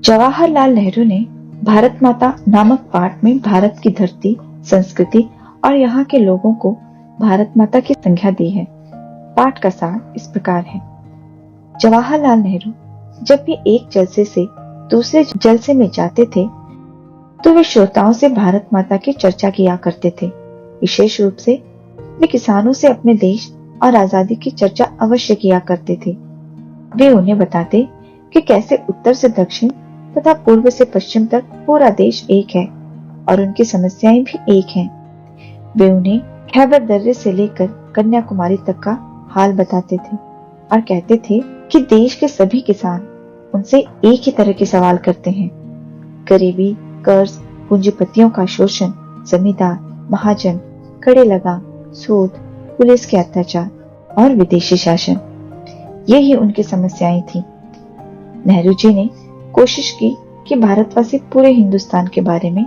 जवाहरलाल नेहरू ने भारत माता नामक पाठ में भारत की धरती, संस्कृति और यहाँ के लोगों को भारत माता की संज्ञा दी है। पाठ का सार इस प्रकार है। जवाहरलाल नेहरू जब भी एक जलसे से दूसरे जलसे में जाते थे तो वे श्रोताओं से भारत माता की चर्चा किया करते थे। विशेष रूप से वे किसानों से अपने देश और आजादी की चर्चा अवश्य किया करते थे। वे उन्हें बताते कि कैसे उत्तर से दक्षिण तथा पूर्व से पश्चिम तक पूरा देश एक है और उनकी समस्याएं भी एक हैं। वे उन्हें खैबर दर्रे से लेकर कन्याकुमारी तक का हाल बताते थे और कहते थे कि देश के सभी किसान उनसे एक ही तरह के सवाल करते हैं। गरीबी, कर्ज, पूंजीपतियों का शोषण, जमींदार, महाजन, कड़े लगाम, सूद, पुलिस के अत्याचार और विदेशी शासन, यही उनकी समस्याएं थी। नेहरू जी ने कोशिश की कि भारतवासी पूरे हिंदुस्तान के बारे में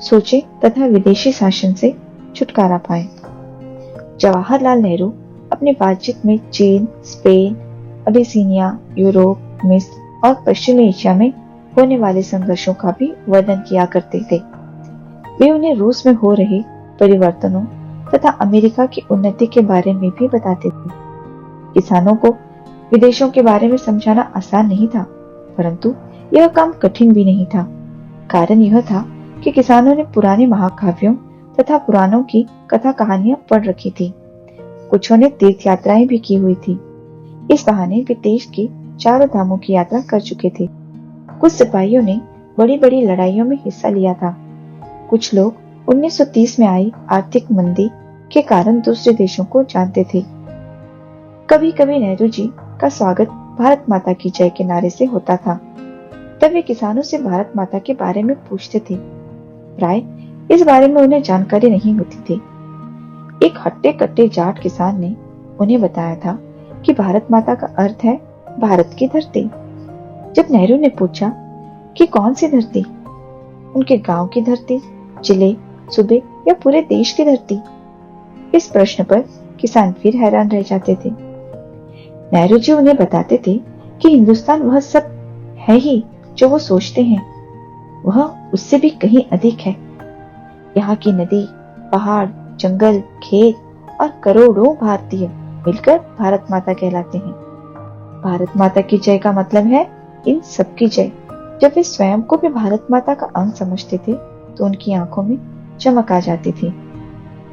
सोचे तथा विदेशी शासन से छुटकारा पाए। जवाहरलाल नेहरू अपनी बातचीत में चीन, स्पेन, अबिसीनिया, यूरोप, मिस्र और पश्चिमी एशिया में होने वाले संघर्षों का भी वर्णन किया करते थे। वे उन्हें रूस में हो रहे परिवर्तनों तथा अमेरिका की उन्नति के बारे में भी बताते थे। किसानों को विदेशों के बारे में समझाना आसान नहीं था, परंतु यह काम कठिन भी नहीं था। कारण यह था कि किसानों ने पुराने महाकाव्यों तथा पुराणों की कथा कहानियां पढ़ रखी थी। कुछों ने तीर्थ यात्राएं भी की हुई थी। इस बहाने वे देश की चारों धामों की यात्रा कर चुके थे। कुछ सिपाहियों ने बड़ी बड़ी लड़ाइयों में हिस्सा लिया था। कुछ लोग 1930 में आई आर्थिक मंदी के कारण दूसरे देशों को जानते थे। कभी कभी नेहरू जी का स्वागत भारत माता की जय के नारे से होता था। तब वे किसानों से भारत माता के बारे में पूछते थे। प्राय इस बारे में उन्हें जानकारी नहीं होती थी। एक हट्टे कट्टे जाट किसान ने उन्हें बताया था कि भारत माता का अर्थ है भारत की धरती। जब नेहरू ने पूछा कि कौन सी धरती, उनके गांव की धरती, जिले, सूबे या पूरे देश की धरती, इस प्रश्न पर किसान फिर हैरान रह जाते थे। नेहरू जी उन्हें बताते थे कि हिंदुस्तान वह सब है ही जो वो सोचते हैं, वह उससे भी कहीं अधिक है। यहाँ की नदी, पहाड़, जंगल, खेत और करोड़ों भारतीय मिलकर भारत माता कहलाते हैं। भारत माता की जय का मतलब है इन सबकी जय। जब वे स्वयं को भी भारत माता का अंग समझते थे तो उनकी आंखों में चमक आ जाती थी।